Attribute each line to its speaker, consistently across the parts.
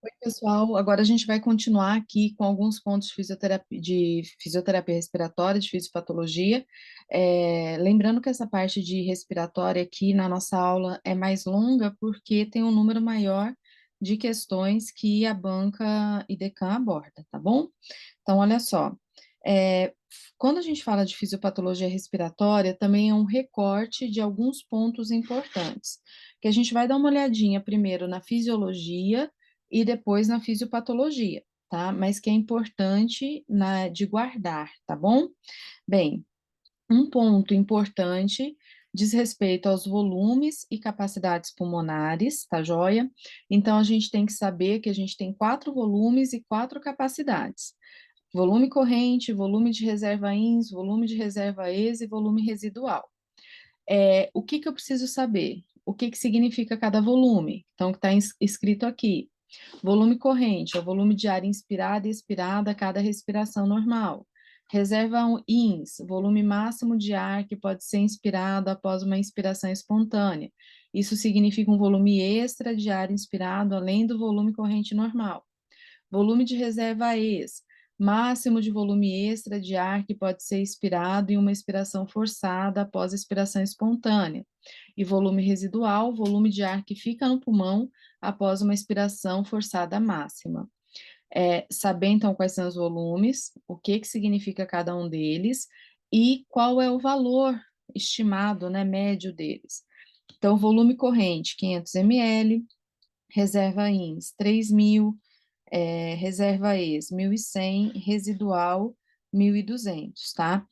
Speaker 1: Oi, pessoal. Agora a gente vai continuar aqui com alguns pontos de fisioterapia respiratória, de fisiopatologia. Lembrando que essa parte de respiratória aqui na nossa aula é mais longa porque tem um número maior de questões que a banca IDECAM aborda, tá bom? Então, olha só. é, Quando a gente fala de fisiopatologia respiratória, também é um recorte de alguns pontos importantes, que a gente vai dar uma olhadinha primeiro na fisiologia e depois na fisiopatologia, tá? Mas que é importante de guardar, tá bom? Bem, um ponto importante diz respeito aos volumes e capacidades pulmonares, tá joia? Então, a gente tem que saber que a gente tem 4 volumes e 4 capacidades. Volume corrente, volume de reserva ins, volume de reserva ex e volume residual. O que que eu preciso saber? O que que significa cada volume? Então, que está escrito aqui. Volume corrente é o volume de ar inspirado e expirado a cada respiração normal. Reserva ins, volume máximo de ar que pode ser inspirado após uma inspiração espontânea. Isso significa um volume extra de ar inspirado além do volume corrente normal. Volume de reserva ex, máximo de volume extra de ar que pode ser expirado em uma expiração forçada após expiração espontânea. E volume residual, volume de ar que fica no pulmão após uma expiração forçada máxima. Saber então quais são os volumes, o que que significa cada um deles e qual é o valor estimado, né, médio deles. Então, volume corrente, 500 ml, reserva ins, 3.000, reserva ex, 1.100, residual, 1.200, tá?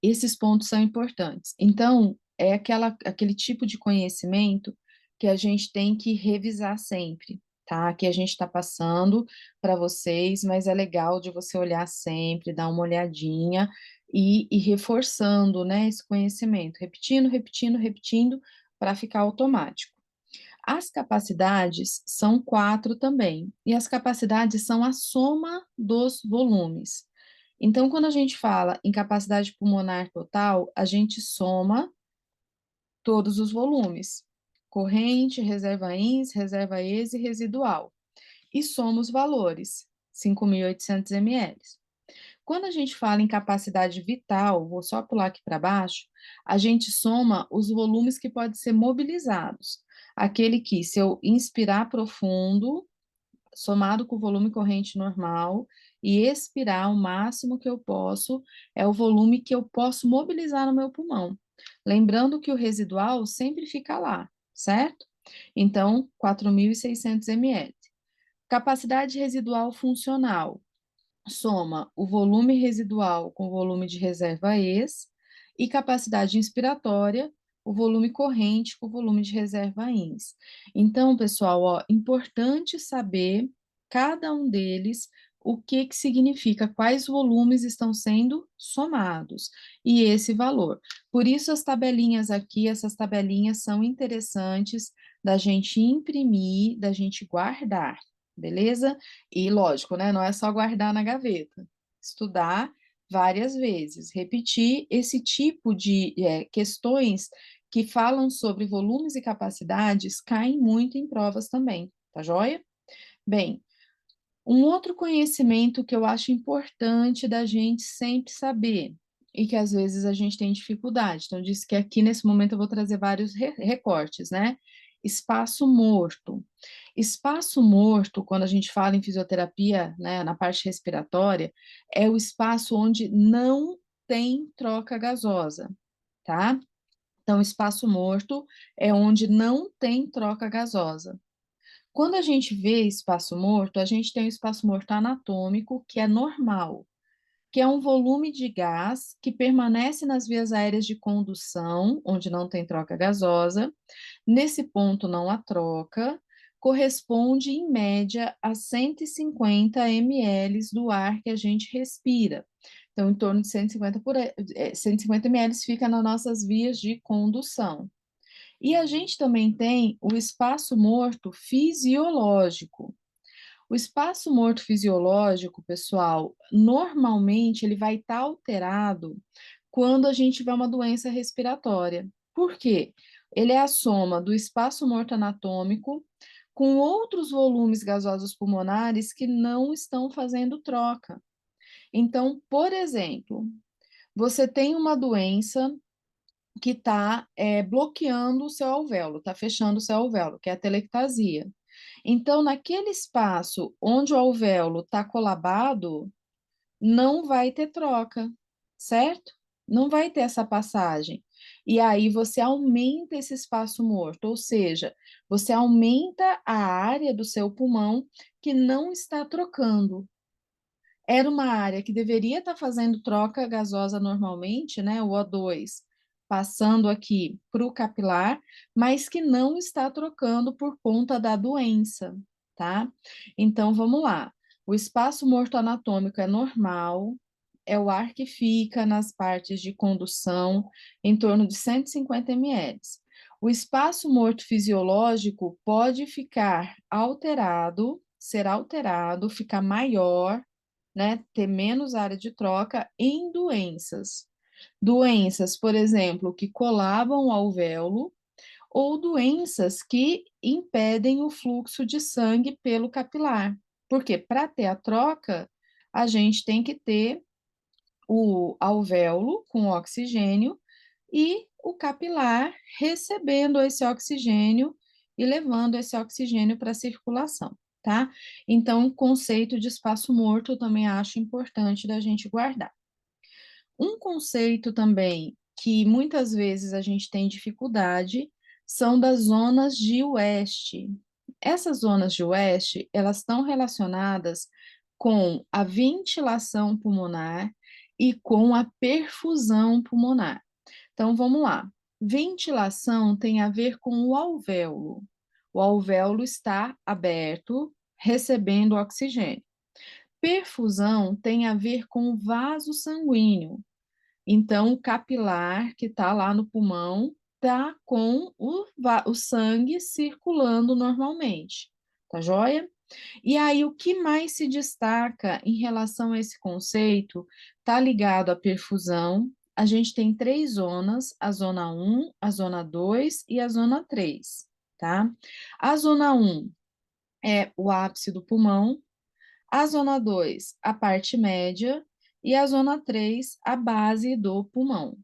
Speaker 1: Esses pontos são importantes. Então, é aquele tipo de conhecimento que a gente tem que revisar sempre, tá? Que a gente está passando para vocês, mas é legal de você olhar sempre, dar uma olhadinha e reforçando, né, esse conhecimento, repetindo, repetindo, repetindo, para ficar automático. As capacidades são 4 também, e as capacidades são a soma dos volumes. Então, quando a gente fala em capacidade pulmonar total, a gente soma todos os volumes, corrente, reserva ins, reserva ex e residual, e soma os valores, 5.800 ml. Quando a gente fala em capacidade vital, vou só pular aqui para baixo, a gente soma os volumes que podem ser mobilizados. Aquele que, se eu inspirar profundo, somado com o volume corrente normal, e expirar o máximo que eu posso, é o volume que eu posso mobilizar no meu pulmão. Lembrando que o residual sempre fica lá, certo? Então, 4.600 ml. Capacidade residual funcional soma o volume residual com o volume de reserva ex e capacidade inspiratória, o volume corrente com o volume de reserva ins. Então, pessoal, ó, importante saber cada um deles, o que que significa, quais volumes estão sendo somados e esse valor. Por isso as tabelinhas aqui, essas tabelinhas são interessantes da gente imprimir, da gente guardar, beleza? E lógico, né? Não é só guardar na gaveta. Estudar várias vezes, repetir esse tipo de questões que falam sobre volumes e capacidades caem muito em provas também, tá joia? Bem, um outro conhecimento que eu acho importante da gente sempre saber e que às vezes a gente tem dificuldade. Então, eu disse que aqui nesse momento eu vou trazer vários recortes, né? Espaço morto. Espaço morto, quando a gente fala em fisioterapia, né, na parte respiratória, é o espaço onde não tem troca gasosa, tá? Então, espaço morto é onde não tem troca gasosa. Quando a gente vê espaço morto, a gente tem o espaço morto anatômico, que é normal, que é um volume de gás que permanece nas vias aéreas de condução, onde não tem troca gasosa. Nesse ponto não há troca, corresponde em média a 150 ml do ar que a gente respira. Então, em torno de 150 ml fica nas nossas vias de condução. E a gente também tem o espaço morto fisiológico. O espaço morto fisiológico, pessoal, normalmente ele vai estar alterado quando a gente tiver uma doença respiratória. Por quê? Ele é a soma do espaço morto anatômico com outros volumes gasosos pulmonares que não estão fazendo troca. Então, por exemplo, você tem uma doença que está bloqueando o seu alvéolo, está fechando o seu alvéolo, que é a telectasia. Então, naquele espaço onde o alvéolo está colabado, não vai ter troca, certo? Não vai ter essa passagem. E aí você aumenta esse espaço morto, ou seja, você aumenta a área do seu pulmão que não está trocando. Era uma área que deveria estar fazendo troca gasosa normalmente, né, o O2, passando aqui para o capilar, mas que não está trocando por conta da doença, tá? Então, vamos lá. O espaço morto anatômico é normal, é o ar que fica nas partes de condução, em torno de 150 ml. O espaço morto fisiológico pode ficar alterado, ser alterado, ficar maior, né, ter menos área de troca em doenças. Doenças, por exemplo, que colabam o alvéolo ou doenças que impedem o fluxo de sangue pelo capilar. Porque para ter a troca, a gente tem que ter o alvéolo com oxigênio e o capilar recebendo esse oxigênio e levando esse oxigênio para a circulação, tá? Então, o conceito de espaço morto eu também acho importante da gente guardar. Um conceito também que muitas vezes a gente tem dificuldade são das zonas de West. Essas zonas de West, elas estão relacionadas com a ventilação pulmonar e com a perfusão pulmonar. Então, vamos lá. Ventilação tem a ver com o alvéolo. O alvéolo está aberto, recebendo oxigênio. Perfusão tem a ver com o vaso sanguíneo. Então, o capilar que está lá no pulmão está com o sangue circulando normalmente. Tá joia? E aí, o que mais se destaca em relação a esse conceito está ligado à perfusão. A gente tem três zonas: a zona 1, a zona 2 e a zona 3, tá? A zona 1 é o ápice do pulmão, a zona 2, a parte média, e a zona 3, a base do pulmão.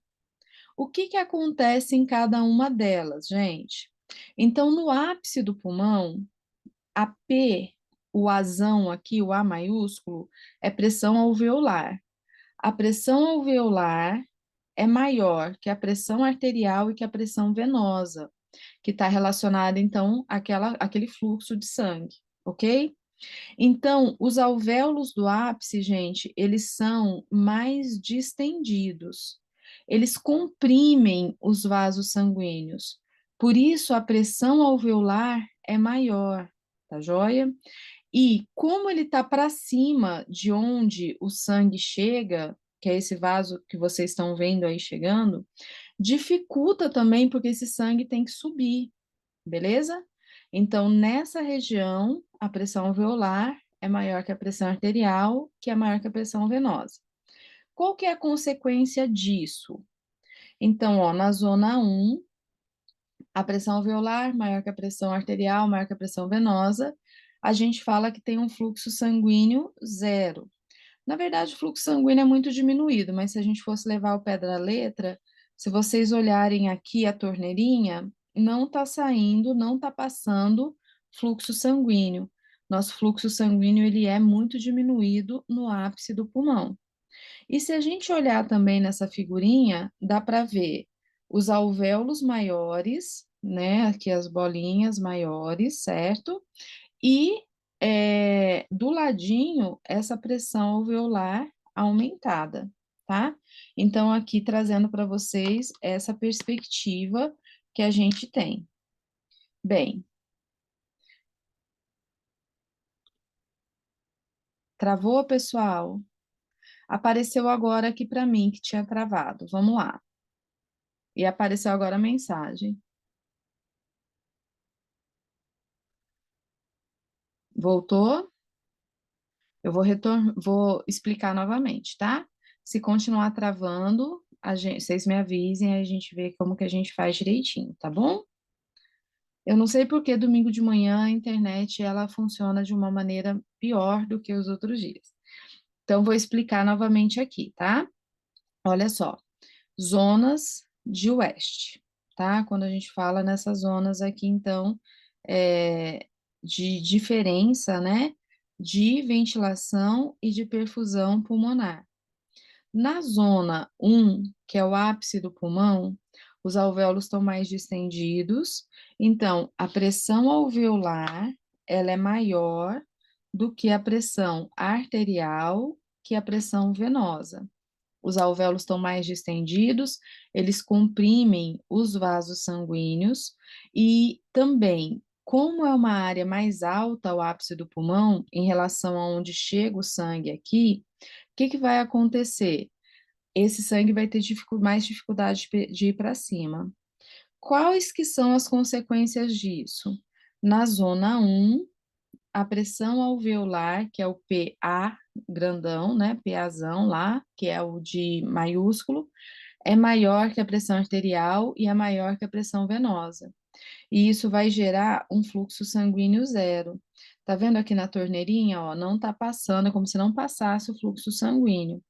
Speaker 1: O que que acontece em cada uma delas, gente? Então, no ápice do pulmão, a P, o Azão aqui, o A maiúsculo, é pressão alveolar. A pressão alveolar é maior que a pressão arterial e que a pressão venosa, que está relacionada, então, àquele fluxo de sangue, ok? Então, os alvéolos do ápice, gente, eles são mais distendidos. Eles comprimem os vasos sanguíneos. Por isso, a pressão alveolar é maior, tá joia? E como ele está para cima de onde o sangue chega, que é esse vaso que vocês estão vendo aí chegando, dificulta também porque esse sangue tem que subir, beleza? Então, nessa região, a pressão alveolar é maior que a pressão arterial, que é maior que a pressão venosa. Qual que é a consequência disso? Então, ó, na zona 1, a pressão alveolar maior que a pressão arterial, maior que a pressão venosa, a gente fala que tem um fluxo sanguíneo zero. Na verdade, o fluxo sanguíneo é muito diminuído, mas se a gente fosse levar o pé da letra, se vocês olharem aqui a torneirinha, não está saindo, não está passando fluxo sanguíneo. Nosso fluxo sanguíneo ele é muito diminuído no ápice do pulmão. E se a gente olhar também nessa figurinha, dá para ver os alvéolos maiores, né? Aqui as bolinhas maiores, certo? E do ladinho, essa pressão alveolar aumentada, tá? Então, aqui trazendo para vocês essa perspectiva que a gente tem. Bem, travou, pessoal? Apareceu agora aqui para mim que tinha travado. Vamos lá. E apareceu agora a mensagem. Voltou? Eu vou explicar novamente, tá? Se continuar travando, vocês me avisem, aí a gente vê como que a gente faz direitinho, tá bom? Eu não sei por que domingo de manhã a internet ela funciona de uma maneira pior do que os outros dias. Então, vou explicar novamente aqui, tá? Olha só, zonas de oeste, tá? Quando a gente fala nessas zonas aqui, então, de diferença, né, de ventilação e de perfusão pulmonar. Na zona 1, que é o ápice do pulmão, os alvéolos estão mais distendidos, então a pressão alveolar, ela é maior do que a pressão arterial, que a pressão venosa. Os alvéolos estão mais distendidos, eles comprimem os vasos sanguíneos e também, como é uma área mais alta, o ápice do pulmão, em relação a onde chega o sangue aqui, o que que vai acontecer? Esse sangue vai ter mais dificuldade de ir para cima. Quais que são as consequências disso? Na zona 1, a pressão alveolar, que é o PA grandão, né, PAzão lá, que é o de maiúsculo, é maior que a pressão arterial e é maior que a pressão venosa. E isso vai gerar um fluxo sanguíneo zero. Tá vendo aqui na torneirinha, ó, não tá passando, é como se não passasse o fluxo sanguíneo.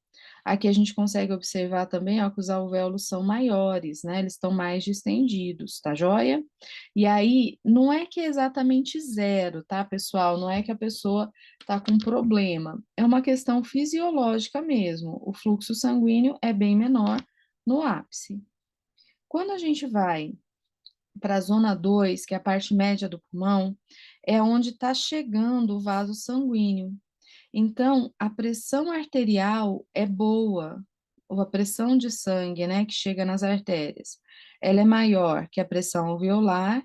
Speaker 1: Aqui a gente consegue observar também, ó, que os alvéolos são maiores, né? Eles estão mais distendidos, tá joia? E aí, não é que é exatamente zero, tá, pessoal? Não é que a pessoa tá com problema. É uma questão fisiológica mesmo. O fluxo sanguíneo é bem menor no ápice. Quando a gente vai para a zona 2, que é a parte média do pulmão, é onde está chegando o vaso sanguíneo. Então, a pressão arterial é boa, ou a pressão de sangue, né, que chega nas artérias, ela é maior que a pressão alveolar,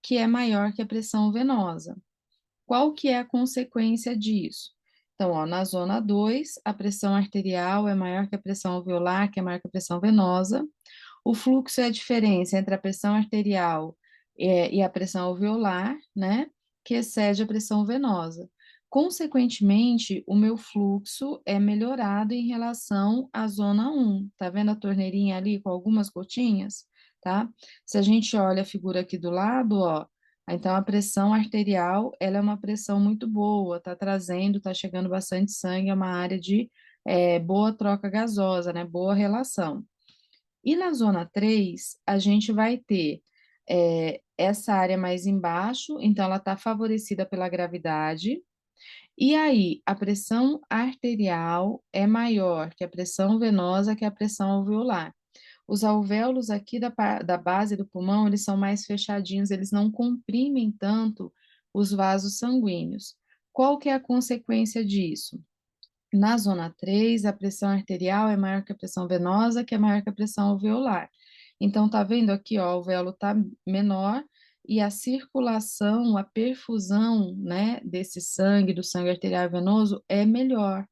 Speaker 1: que é maior que a pressão venosa. Qual que é a consequência disso? Então, ó, na zona 2, a pressão arterial é maior que a pressão alveolar, que é maior que a pressão venosa. O fluxo é a diferença entre a pressão arterial e a pressão alveolar, né, que excede a pressão venosa. Consequentemente, o meu fluxo é melhorado em relação à zona 1. Tá vendo a torneirinha ali com algumas gotinhas? Tá? Se a gente olha a figura aqui do lado, ó, então a pressão arterial, ela é uma pressão muito boa, tá trazendo, tá chegando bastante sangue, é uma área de boa troca gasosa, né, boa relação. E na zona 3, a gente vai ter essa área mais embaixo, então ela está favorecida pela gravidade, e aí a pressão arterial é maior que a pressão venosa, que é a pressão alveolar. Os alvéolos aqui da base do pulmão, eles são mais fechadinhos, eles não comprimem tanto os vasos sanguíneos. Qual que é a consequência disso? Na zona 3, a pressão arterial é maior que a pressão venosa, que é maior que a pressão alveolar. Então, tá vendo aqui, ó, o alvéolo tá menor e a circulação, a perfusão, né, desse sangue, do sangue arterial e venoso, é melhor.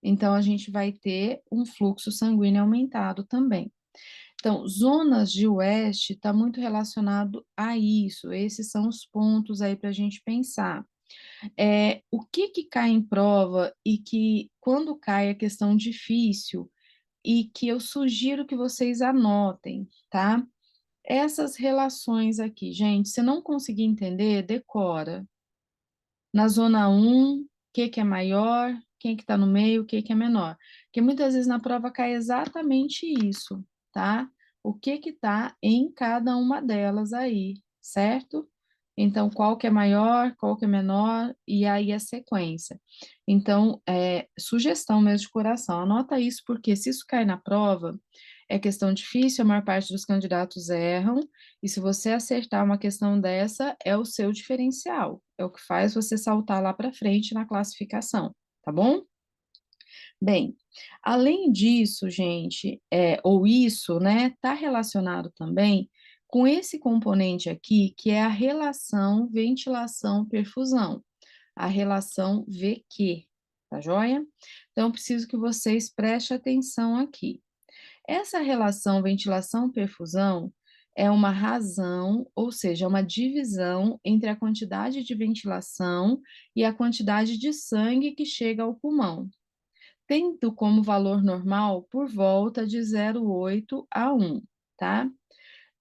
Speaker 1: Então, a gente vai ter um fluxo sanguíneo aumentado também. Então, zonas de oeste está muito relacionado a isso. Esses são os pontos aí para a gente pensar. O que que cai em prova e que, quando cai, é questão difícil e que eu sugiro que vocês anotem, tá? Essas relações aqui, gente, se não conseguir entender, decora. Na zona 1, o que que é maior, quem que está no meio, o que que é menor. Porque muitas vezes na prova cai exatamente isso, tá? O que que está em cada uma delas aí, certo? Então, qual que é maior, qual que é menor, e aí a sequência. Então, sugestão mesmo de coração, anota isso, porque se isso cai na prova, é questão difícil, a maior parte dos candidatos erram, e se você acertar uma questão dessa, é o seu diferencial, é o que faz você saltar lá para frente na classificação, tá bom? Bem, além disso, gente, ou isso, né, está relacionado também com esse componente aqui, que é a relação ventilação-perfusão, a relação VQ, tá joia? Então, preciso que vocês prestem atenção aqui. Essa relação ventilação-perfusão é uma razão, ou seja, uma divisão entre a quantidade de ventilação e a quantidade de sangue que chega ao pulmão, tendo como valor normal por volta de 0,8 a 1, tá?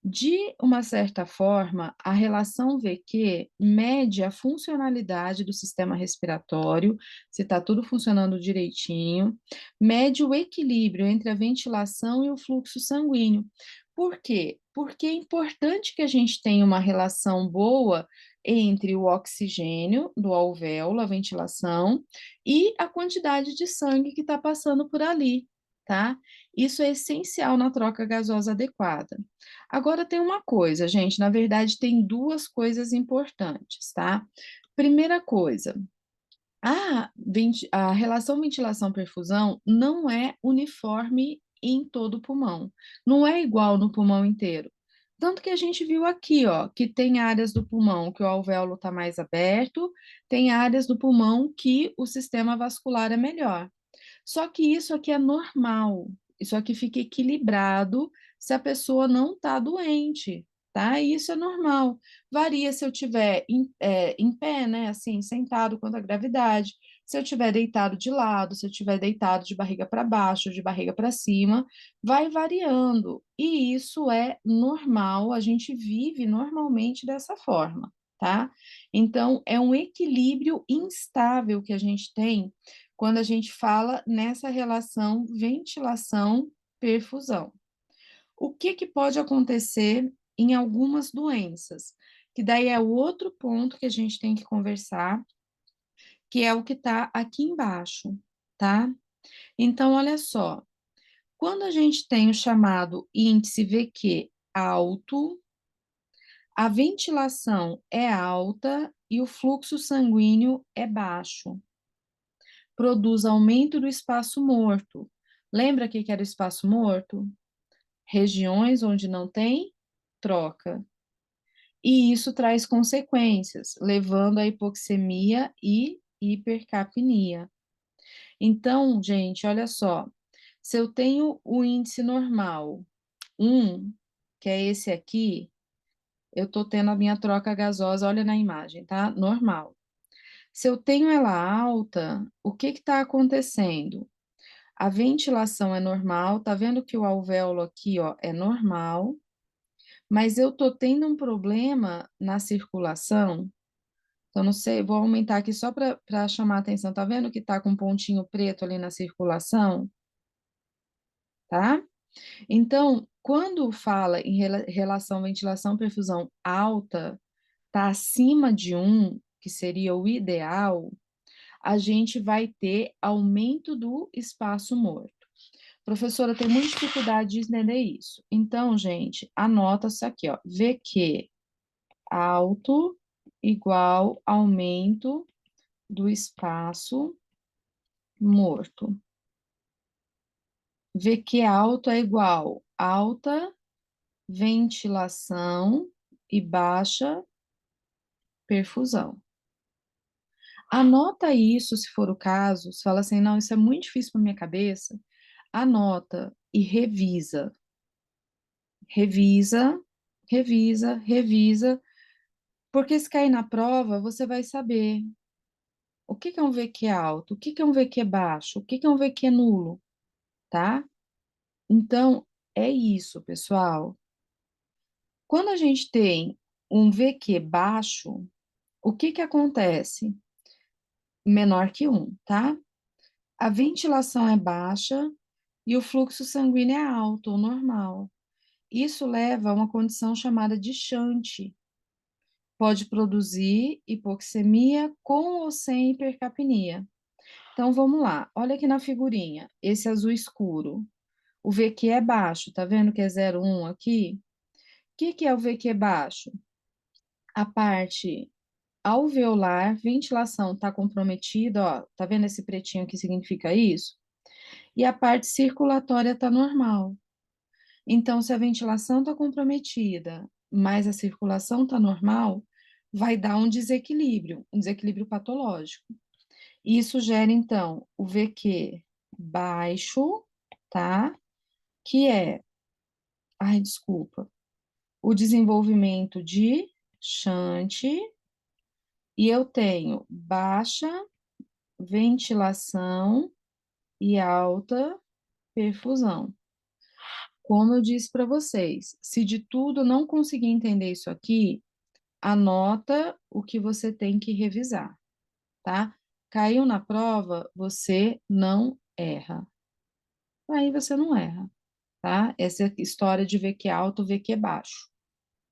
Speaker 1: De uma certa forma, a relação VQ mede a funcionalidade do sistema respiratório, se está tudo funcionando direitinho, mede o equilíbrio entre a ventilação e o fluxo sanguíneo. Por quê? Porque é importante que a gente tenha uma relação boa entre o oxigênio do alvéolo, a ventilação, e a quantidade de sangue que está passando por ali, tá? Isso é essencial na troca gasosa adequada. Agora tem uma coisa, gente, na verdade tem duas coisas importantes, tá? Primeira coisa, a relação ventilação-perfusão não é uniforme em todo o pulmão, não é igual no pulmão inteiro. Tanto que a gente viu aqui, ó, que tem áreas do pulmão que o alvéolo está mais aberto, tem áreas do pulmão que o sistema vascular é melhor. Só que isso aqui é normal, isso aqui fica equilibrado se a pessoa não está doente, tá? E isso é normal. Varia se eu tiver em pé, né, assim, sentado quanto à gravidade, se eu tiver deitado de lado, se eu tiver deitado de barriga para baixo, de barriga para cima, vai variando. E isso é normal, a gente vive normalmente dessa forma, tá? Então, é um equilíbrio instável que a gente tem quando a gente fala nessa relação ventilação-perfusão. O que que pode acontecer em algumas doenças? Que daí é o outro ponto que a gente tem que conversar, que é o que está aqui embaixo, tá? Então, olha só, quando a gente tem o chamado índice VQ alto, a ventilação é alta e o fluxo sanguíneo é baixo. Produz aumento do espaço morto. Lembra que era o espaço morto? Regiões onde não tem troca. E isso traz consequências, levando à hipoxemia e hipercapnia. Então, gente, olha só, se eu tenho o índice normal, 1, que é esse aqui, eu estou tendo a minha troca gasosa, olha na imagem, tá? Normal. Se eu tenho ela alta, o que está acontecendo? A ventilação é normal, tá vendo que o alvéolo aqui, ó, é normal, mas eu tô tendo um problema na circulação. Então, não sei, vou aumentar aqui só para chamar a atenção. Tá vendo que tá com um pontinho preto ali na circulação, tá? Então, quando fala em relação ventilação-perfusão alta, tá acima de 1, que seria o ideal, a gente vai ter aumento do espaço morto. Professora, tem muita dificuldade de entender isso. Então, gente, anota isso aqui, ó. VQ alto igual aumento do espaço morto. VQ alto é igual alta ventilação e baixa perfusão. Anota isso, se for o caso. Se fala assim, não, isso é muito difícil para minha cabeça. Anota e revisa. Revisa, revisa, revisa. Porque se cair na prova, você vai saber o que que é um VQ alto, o que que é um VQ baixo, o que que é um VQ nulo, tá? Então, é isso, pessoal. Quando a gente tem um VQ baixo, o que que acontece? Menor que 1, tá? A ventilação é baixa e o fluxo sanguíneo é alto ou normal. Isso leva a uma condição chamada de shunt. Pode produzir hipoxemia com ou sem hipercapnia. Então vamos lá, olha aqui na figurinha, esse azul escuro. O VQ é baixo, tá vendo que é 0,1 aqui? O que que é o VQ baixo? A parte alveolar, ventilação tá comprometida, ó, tá vendo esse pretinho que significa isso? E a parte circulatória tá normal. Então, se a ventilação tá comprometida, mas a circulação tá normal, vai dar um desequilíbrio patológico. Isso gera, então, o VQ baixo, tá? Que é, ai, desculpa, o desenvolvimento de shunt, e eu tenho baixa ventilação e alta perfusão. como eu disse para vocês, se de tudo não conseguir entender isso aqui, anota o que você tem que revisar, tá? Caiu na prova, você não erra. Aí você não erra, tá? Essa história de VQ alto, VQ baixo.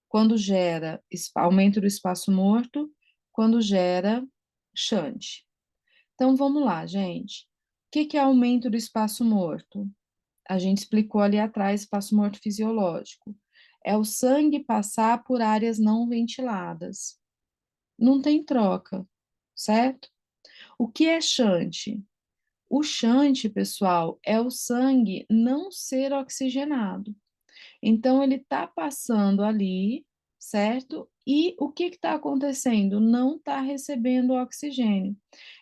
Speaker 1: Quando gera aumento do espaço morto, quando gera shunt. Então vamos lá, gente. O que é aumento do espaço morto? A gente explicou ali atrás, espaço morto fisiológico. É o sangue passar por áreas não ventiladas. Não tem troca, certo? O que é shunt? O shunt, pessoal, é o sangue não ser oxigenado. Então, ele está passando ali, certo? E o que está acontecendo? Não está recebendo oxigênio.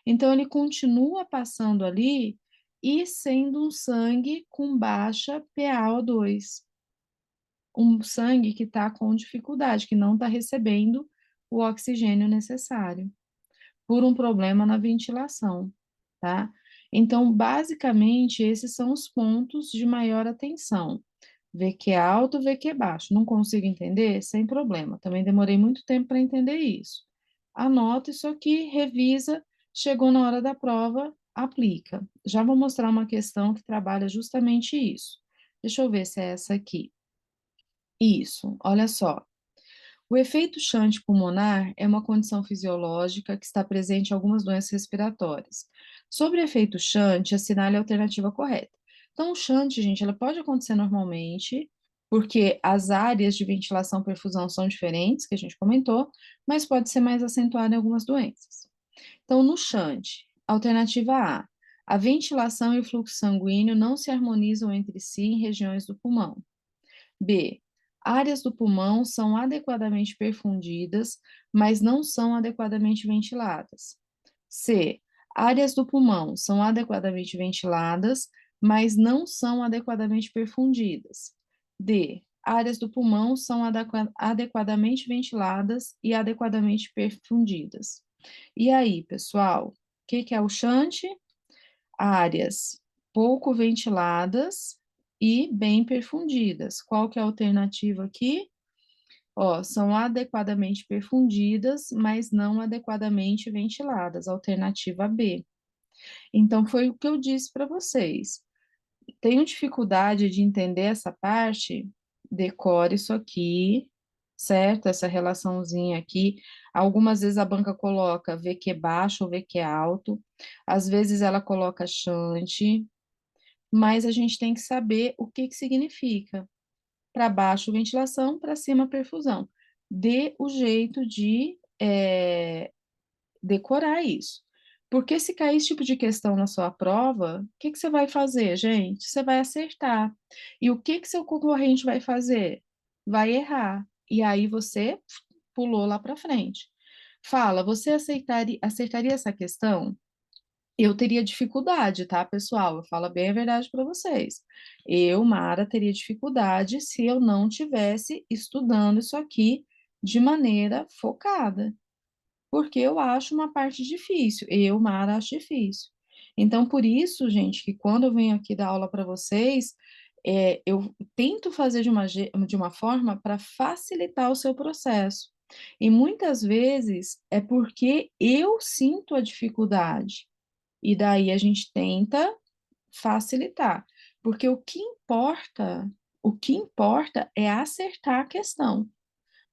Speaker 1: Então, ele continua passando ali e sendo um sangue com baixa PaO2. Um sangue que está com dificuldade, que não está recebendo o oxigênio necessário, por um problema na ventilação, tá? Então, basicamente, esses são os pontos de maior atenção. VQ alto, VQ baixo. Não consigo entender? Sem problema. Também demorei muito tempo para entender isso. Anota isso aqui, revisa, chegou na hora da prova, aplica. Já vou mostrar uma questão que trabalha justamente isso. Deixa eu ver se é essa aqui. Isso, olha só. O efeito shunt pulmonar é uma condição fisiológica que está presente em algumas doenças respiratórias. Sobre o efeito shunt, assinale a alternativa correta. Então, o shunt, gente, ela pode acontecer normalmente, porque as áreas de ventilação e perfusão são diferentes, que a gente comentou, mas pode ser mais acentuada em algumas doenças. Então, no shunt, alternativa a ventilação e o fluxo sanguíneo não se harmonizam entre si em regiões do pulmão. B. Áreas do pulmão são adequadamente perfundidas, mas não são adequadamente ventiladas. C. Áreas do pulmão são adequadamente ventiladas, mas não são adequadamente perfundidas. D. Áreas do pulmão são adequadamente ventiladas e adequadamente perfundidas. E aí, pessoal, o que é o shunt? Áreas pouco ventiladas e bem perfundidas. Qual que é a alternativa aqui? Ó, são adequadamente perfundidas, mas não adequadamente ventiladas. Alternativa B. Então, foi o que eu disse para vocês. Tenho dificuldade de entender essa parte? Decore isso aqui, certo? Essa relaçãozinha aqui. Algumas vezes a banca coloca VQ baixo ou VQ alto. Às vezes ela coloca shunt, mas a gente tem que saber o que significa. Para baixo, ventilação, para cima, perfusão. Dê o jeito de decorar isso. Porque se cair esse tipo de questão na sua prova, o que você vai fazer, gente? Você vai acertar. E o que seu concorrente vai fazer? Vai errar. E aí você pulou lá para frente. Fala, você acertaria essa questão? Eu teria dificuldade, tá, pessoal? Eu falo bem a verdade para vocês. Eu, Mara, teria dificuldade se eu não tivesse estudando isso aqui de maneira focada, porque eu acho uma parte difícil. Eu, Mara, acho difícil. Então, por isso, gente, que quando eu venho aqui dar aula para vocês, eu tento fazer de uma forma para facilitar o seu processo. E muitas vezes é porque eu sinto a dificuldade. E daí a gente tenta facilitar, porque o que importa é acertar a questão.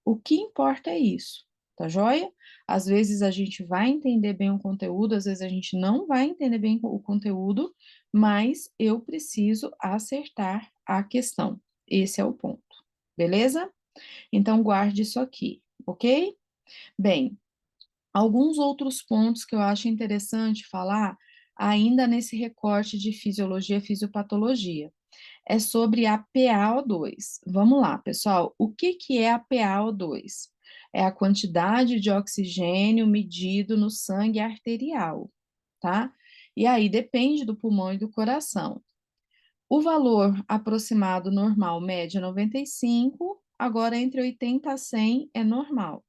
Speaker 1: O que importa é isso, tá joia? Às vezes a gente vai entender bem o conteúdo, às vezes a gente não vai entender bem o conteúdo, mas eu preciso acertar a questão. Esse é o ponto, beleza? Então guarde isso aqui, ok? Bem, alguns outros pontos que eu acho interessante falar, ainda nesse recorte de fisiologia e fisiopatologia, é sobre a PaO2. Vamos lá, pessoal, o que é a PaO2? É a quantidade de oxigênio medido no sangue arterial, tá? E aí depende do pulmão e do coração. O valor aproximado normal, média 95, agora entre 80 a 100 é normal.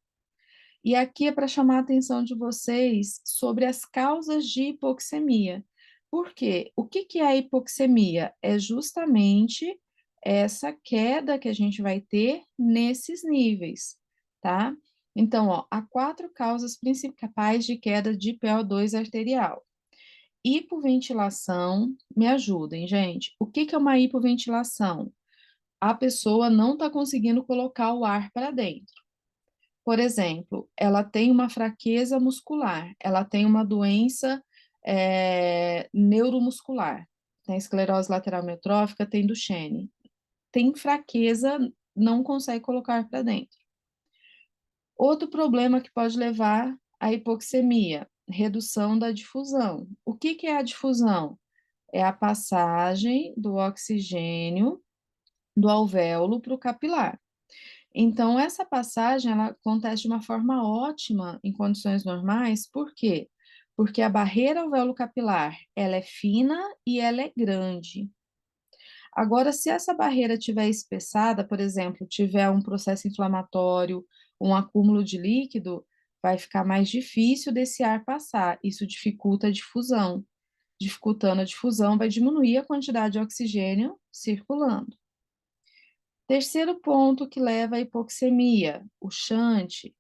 Speaker 1: E aqui é para chamar a atenção de vocês sobre as causas de hipoxemia. Por quê? O que é a hipoxemia? É justamente essa queda que a gente vai ter nesses níveis, tá? Então, ó, há 4 causas principais de queda de PO2 arterial. Hipoventilação, me ajudem, gente. O que que é uma hipoventilação? A pessoa não está conseguindo colocar o ar para dentro. Por exemplo, ela tem uma fraqueza muscular, ela tem uma doença neuromuscular, tem esclerose lateral amiotrófica, tem Duchenne, tem fraqueza, não consegue colocar para dentro. Outro problema que pode levar à hipoxemia, redução da difusão. O que que é a difusão? É a passagem do oxigênio do alvéolo para o capilar. Então, essa passagem ela acontece de uma forma ótima em condições normais, por quê? Porque a barreira alvéolo-capilar, ela é fina e ela é grande. Agora, se essa barreira estiver espessada, por exemplo, tiver um processo inflamatório, um acúmulo de líquido, vai ficar mais difícil desse ar passar. Isso dificulta a difusão. Dificultando a difusão, vai diminuir a quantidade de oxigênio circulando. Terceiro ponto que leva à hipoxemia, o shunt,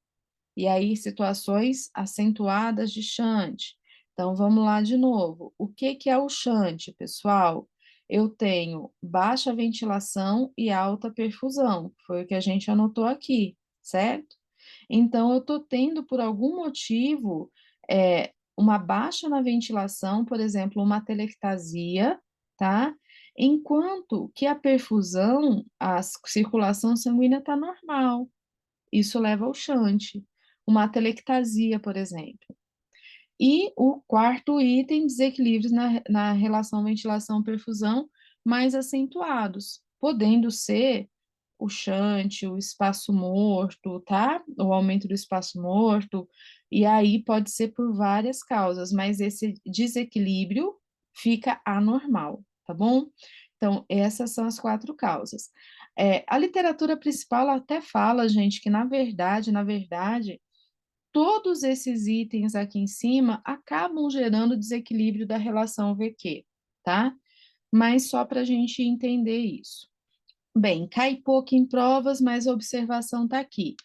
Speaker 1: e aí situações acentuadas de shunt. Então vamos lá de novo. O que que é o shunt, pessoal? Eu tenho baixa ventilação e alta perfusão, foi o que a gente anotou aqui, certo? Então eu estou tendo por algum motivo uma baixa na ventilação, por exemplo, uma telectasia, tá? Enquanto que a perfusão, a circulação sanguínea está normal. Isso leva ao shunt. Uma atelectasia, por exemplo. E o quarto item, desequilíbrios na relação ventilação-perfusão mais acentuados, podendo ser o shunt, o espaço morto, tá? O aumento do espaço morto, e aí pode ser por várias causas, mas esse desequilíbrio fica anormal, tá bom? Então, essas são as 4 causas. A literatura principal até fala, gente, que na verdade, todos esses itens aqui em cima acabam gerando desequilíbrio da relação VQ, tá? Mas só para a gente entender isso. Bem, cai pouco em provas, mas a observação está aqui.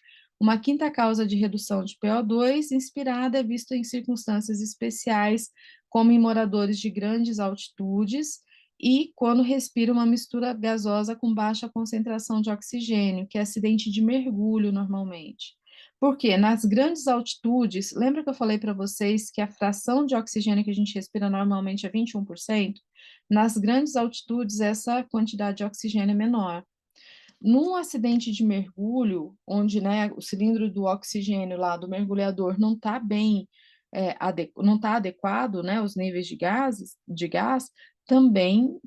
Speaker 1: Uma quinta causa de redução de PO2 inspirada é vista em circunstâncias especiais, como em moradores de grandes altitudes e quando respira uma mistura gasosa com baixa concentração de oxigênio, que é acidente de mergulho normalmente. Porque nas grandes altitudes, lembra que eu falei para vocês que a fração de oxigênio que a gente respira normalmente é 21%? Nas grandes altitudes, essa quantidade de oxigênio é menor. Num acidente de mergulho, onde né, o cilindro do oxigênio lá do mergulhador não está bem, não está adequado, né, os níveis de gás, também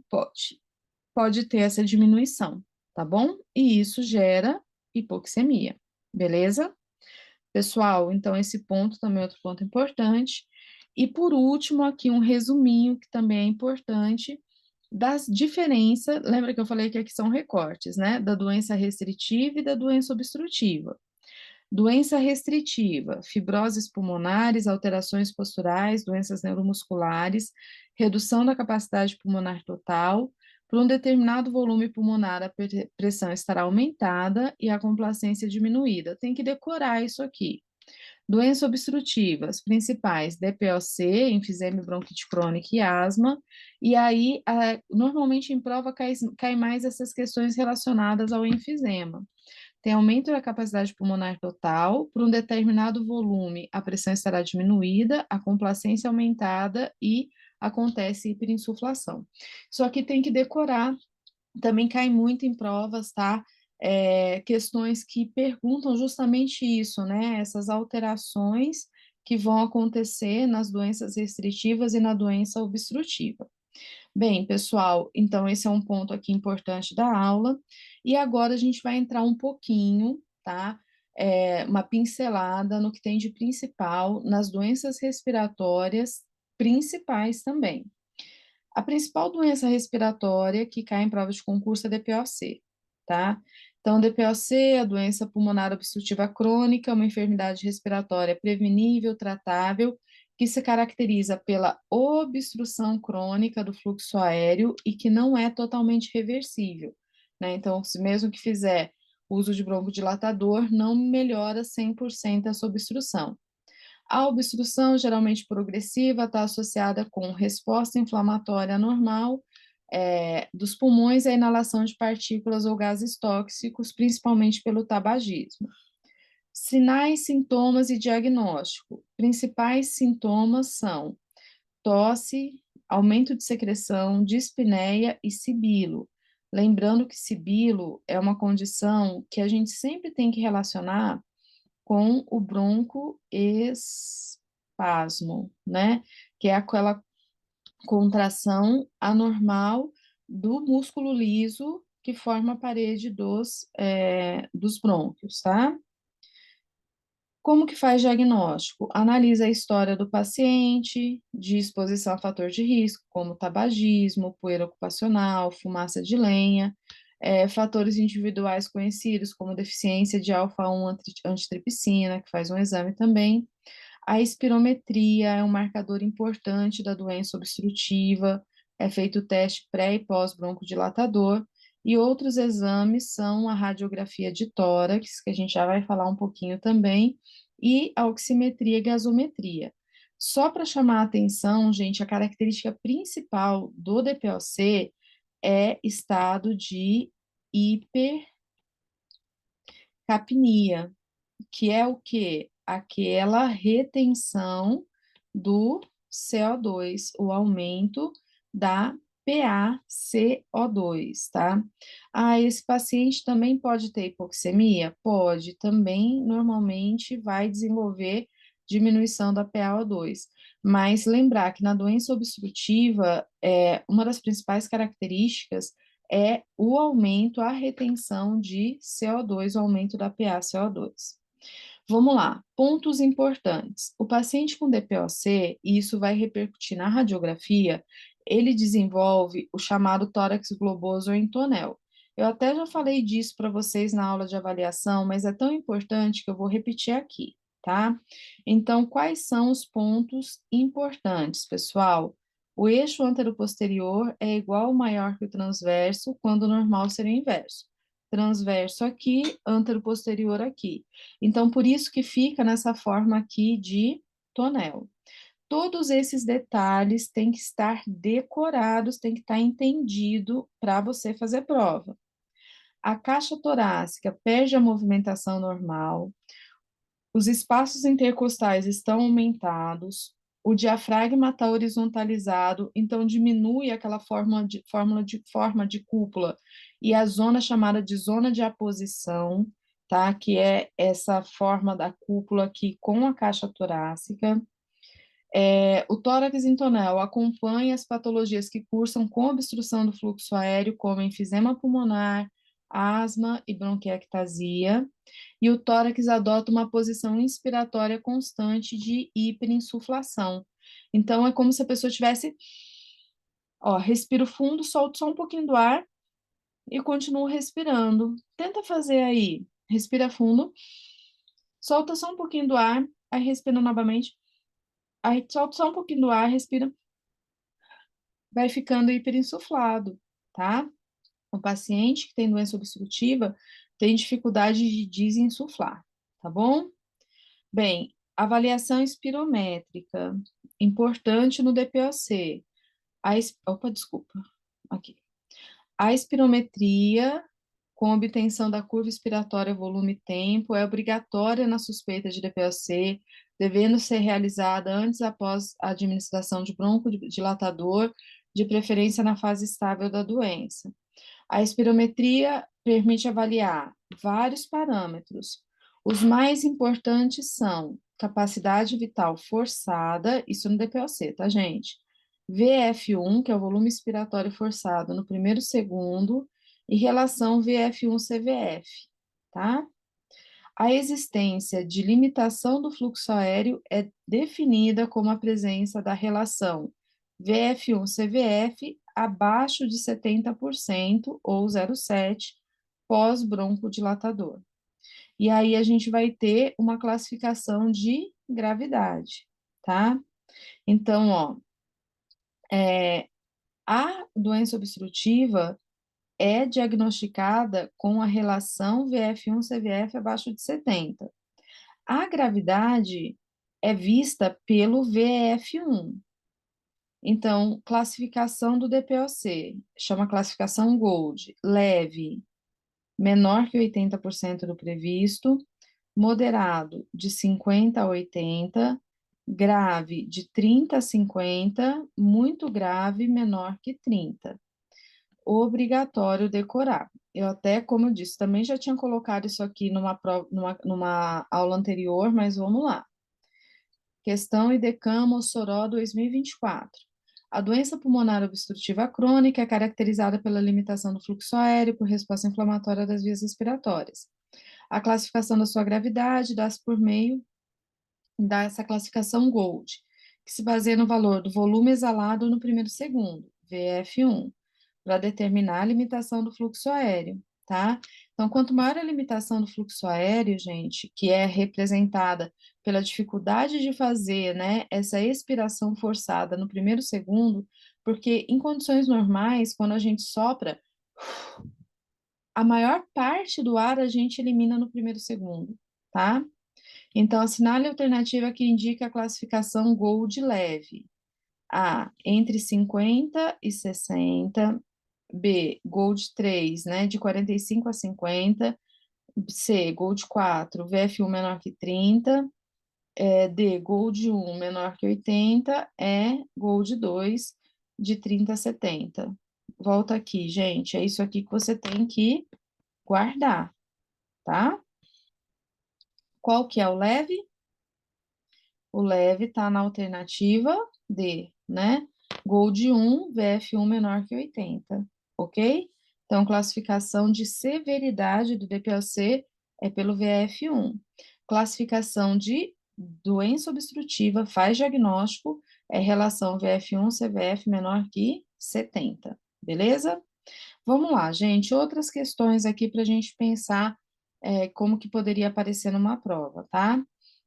Speaker 1: pode ter essa diminuição, tá bom? E isso gera hipoxemia, beleza? Pessoal, então esse ponto também é outro ponto importante. E por último, aqui um resuminho que também é importante das diferenças, lembra que eu falei que aqui são recortes, né? Da doença restritiva e da doença obstrutiva. Doença restritiva, fibroses pulmonares, alterações posturais, doenças neuromusculares, redução da capacidade pulmonar total. Por um determinado volume pulmonar, a pressão estará aumentada e a complacência diminuída. Tem que decorar isso aqui. Doenças obstrutivas principais, DPOC, enfisema e bronquite crônica e asma, e aí, normalmente em prova cai mais essas questões relacionadas ao enfisema. Tem aumento da capacidade pulmonar total, por um determinado volume, a pressão estará diminuída, a complacência aumentada e acontece hiperinsuflação. Só que tem que decorar, também cai muito em provas, tá? Questões que perguntam justamente isso, né? Essas alterações que vão acontecer nas doenças restritivas e na doença obstrutiva. Bem, pessoal, então esse é um ponto aqui importante da aula. E agora a gente vai entrar um pouquinho, tá? Uma pincelada no que tem de principal nas doenças respiratórias principais também. A principal doença respiratória que cai em prova de concurso é a DPOC, tá? Então, DPOC é a doença pulmonar obstrutiva crônica, uma enfermidade respiratória prevenível, tratável, que se caracteriza pela obstrução crônica do fluxo aéreo e que não é totalmente reversível, né? Então, se mesmo que fizer uso de broncodilatador, não melhora 100% essa obstrução. A obstrução, geralmente progressiva, está associada com resposta inflamatória anormal dos pulmões e a inalação de partículas ou gases tóxicos, principalmente pelo tabagismo. Sinais, sintomas e diagnóstico. Principais sintomas são tosse, aumento de secreção, dispneia e sibilo. Lembrando que sibilo é uma condição que a gente sempre tem que relacionar com o broncoespasmo, né? Que é aquela contração anormal do músculo liso que forma a parede dos brônquios, tá? Como que faz diagnóstico? Analisa a história do paciente, de exposição a fator de risco, como tabagismo, poeira ocupacional, fumaça de lenha, fatores individuais conhecidos, como deficiência de alfa-1 antitripsina, que faz um exame também. A espirometria é um marcador importante da doença obstrutiva, é feito o teste pré e pós-broncodilatador, e outros exames são a radiografia de tórax, que a gente já vai falar um pouquinho também, e a oximetria e gasometria. Só para chamar a atenção, gente, a característica principal do DPOC é estado de hipercapnia, que é o quê? Aquela retenção do CO2, o aumento da PaCO2, tá? Ah, esse paciente também pode ter hipoxemia? Pode, também normalmente vai desenvolver diminuição da PaO2. Mas lembrar que na doença obstrutiva, uma das principais características é o aumento, a retenção de CO2, o aumento da PaCO2. Vamos lá, pontos importantes. O paciente com DPOC, e isso vai repercutir na radiografia, ele desenvolve o chamado tórax globoso ou em tonel. Eu até já falei disso para vocês na aula de avaliação, mas é tão importante que eu vou repetir aqui, tá? Então, quais são os pontos importantes, pessoal? O eixo anteroposterior é igual ou maior que o transverso, quando o normal seria o inverso. Transverso aqui, anteroposterior aqui. Então, por isso que fica nessa forma aqui de tonel. Todos esses detalhes têm que estar decorados, tem que estar entendido para você fazer prova. A caixa torácica perde a movimentação normal, os espaços intercostais estão aumentados, o diafragma está horizontalizado, então diminui aquela forma de cúpula e a zona chamada de zona de aposição, tá? Que é essa forma da cúpula aqui com a caixa torácica. O tórax intonel acompanha as patologias que cursam com obstrução do fluxo aéreo, como enfisema pulmonar, asma e bronquiectasia, e o tórax adota uma posição inspiratória constante de hiperinsuflação. Então, é como se a pessoa tivesse, ó, respiro fundo, solto só um pouquinho do ar e continuo respirando. Tenta fazer aí, respira fundo, solta só um pouquinho do ar, aí respira novamente, aí solta só um pouquinho do ar, respira, vai ficando hiperinsuflado, tá? O paciente que tem doença obstrutiva tem dificuldade de desinsuflar, tá bom? Bem, avaliação espirométrica, importante no DPOC. Opa, desculpa, aqui. A espirometria com obtenção da curva expiratória volume-tempo é obrigatória na suspeita de DPOC, devendo ser realizada antes e após a administração de broncodilatador, de preferência na fase estável da doença. A espirometria permite avaliar vários parâmetros. Os mais importantes são capacidade vital forçada, isso no DPOC, tá, gente? VF1, que é o volume expiratório forçado no primeiro segundo, e relação VF1-CVF, tá? A existência de limitação do fluxo aéreo é definida como a presença da relação VF1-CVF abaixo de 70% ou 0,7 pós-broncodilatador. E aí a gente vai ter uma classificação de gravidade, tá? Então, ó, a doença obstrutiva é diagnosticada com a relação VF1-CVF abaixo de 70. A gravidade é vista pelo VF1. Então, classificação do DPOC, chama classificação Gold, leve, menor que 80% do previsto, moderado, de 50 a 80, grave, de 30 a 50, muito grave, menor que 30. Obrigatório decorar. Eu até, como eu disse, também já tinha colocado isso aqui numa aula anterior, mas vamos lá. Questão IDECAM Mossoró 2024. A doença pulmonar obstrutiva crônica é caracterizada pela limitação do fluxo aéreo por resposta inflamatória das vias respiratórias. A classificação da sua gravidade dá-se por meio dessa classificação GOLD, que se baseia no valor do volume exalado no primeiro segundo, VF1, para determinar a limitação do fluxo aéreo, tá? Então, quanto maior a limitação do fluxo aéreo, gente, que é representada pela dificuldade de fazer, né, essa expiração forçada no primeiro segundo, porque em condições normais, quando a gente sopra, a maior parte do ar a gente elimina no primeiro segundo, tá? Então, assinale a alternativa que indica a classificação Gold leve. A, entre 50 e 60. B, Gold 3, né, de 45 a 50. C, Gold 4, VF1 menor que 30. D, Gold 1 menor que 80. E, Gold 2, de 30 a 70. Volta aqui, gente. É isso aqui que você tem que guardar, tá? Qual que é o leve? O leve está na alternativa D, né? Gold 1, VF1 menor que 80, ok? Então, classificação de severidade do DPOC é pelo VF1. Classificação de doença obstrutiva, faz diagnóstico, é relação VF1-CVF menor que 70, beleza? Vamos lá, gente. Outras questões aqui para a gente pensar como que poderia aparecer numa prova, tá?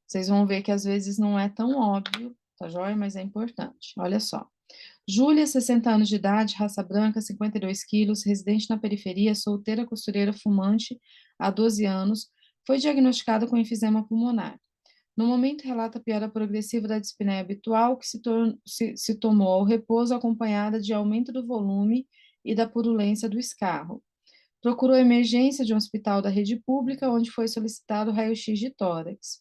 Speaker 1: Vocês vão ver que às vezes não é tão óbvio, tá joia? Mas é importante. Olha só. Júlia, 60 anos de idade, raça branca, 52 quilos, residente na periferia, solteira, costureira, fumante, há 12 anos, foi diagnosticada com enfisema pulmonar. No momento, relata piora progressiva da dispneia habitual, que se tomou ao repouso, acompanhada de aumento do volume e da purulência do escarro. Procurou emergência de um hospital da rede pública, onde foi solicitado raio-x de tórax.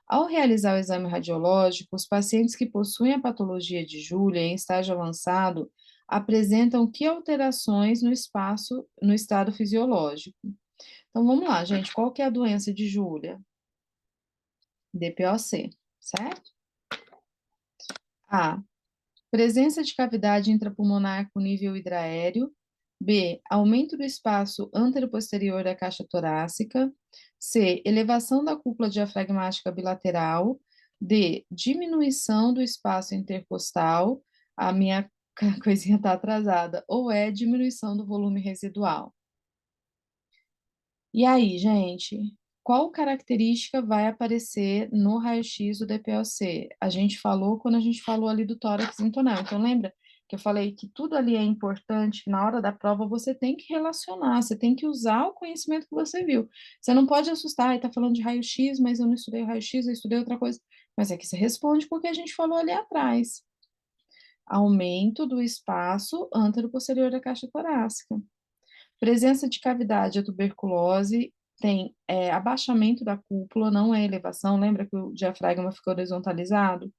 Speaker 1: Ao realizar o exame radiológico, os pacientes que possuem a patologia de Júlia em estágio avançado apresentam que alterações no espaço, no estado fisiológico? Então vamos lá, gente, qual que é a doença de Júlia? DPOC, certo? A. Presença de cavidade intrapulmonar com nível hidraéreo. B. Aumento do espaço anteroposterior da caixa torácica. C. Elevação da cúpula diafragmática bilateral. D. Diminuição do espaço intercostal. A minha coisinha está atrasada. Ou é diminuição do volume residual. E aí, gente, qual característica vai aparecer no raio-x do DPOC? A gente falou quando a gente falou ali do tórax intonal. Então, lembra que eu falei que tudo ali é importante, que na hora da prova você tem que relacionar, você tem que usar o conhecimento que você viu. Você não pode assustar e tá falando de raio-x, mas eu não estudei raio-x, eu estudei outra coisa. Mas é que você responde porque a gente falou ali atrás. Aumento do espaço antero-posterior da caixa torácica. Presença de cavidade, a tuberculose tem abaixamento da cúpula, não é elevação, lembra que o diafragma fica horizontalizado?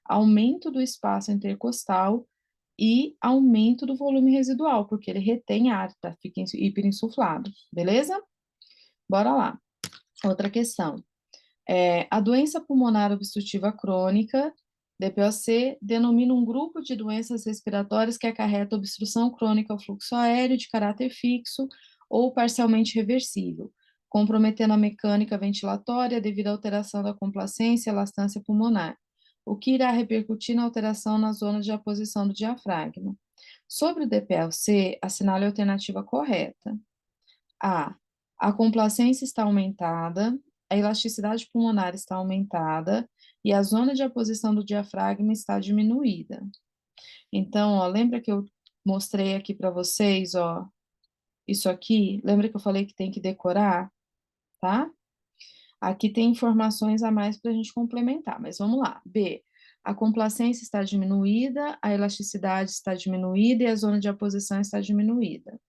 Speaker 1: Aumento do espaço intercostal e aumento do volume residual, porque ele retém ar, tá? Fica hiperinsuflado, beleza? Bora lá. Outra questão. A doença pulmonar obstrutiva crônica, DPOC, denomina um grupo de doenças respiratórias que acarreta obstrução crônica ao fluxo aéreo de caráter fixo ou parcialmente reversível, comprometendo a mecânica ventilatória devido à alteração da complacência e elastância pulmonar, o que irá repercutir na alteração na zona de aposição do diafragma. Sobre o DPLC, assinale a alternativa correta. A. A complacência está aumentada, a elasticidade pulmonar está aumentada e a zona de aposição do diafragma está diminuída. Então, ó, lembra que eu mostrei aqui para vocês, ó, Isso aqui, lembra que eu falei que tem que decorar, tá? Aqui tem informações a mais para a gente complementar, mas vamos lá. B. A complacência está diminuída, a elasticidade está diminuída e a zona de aposição está diminuída.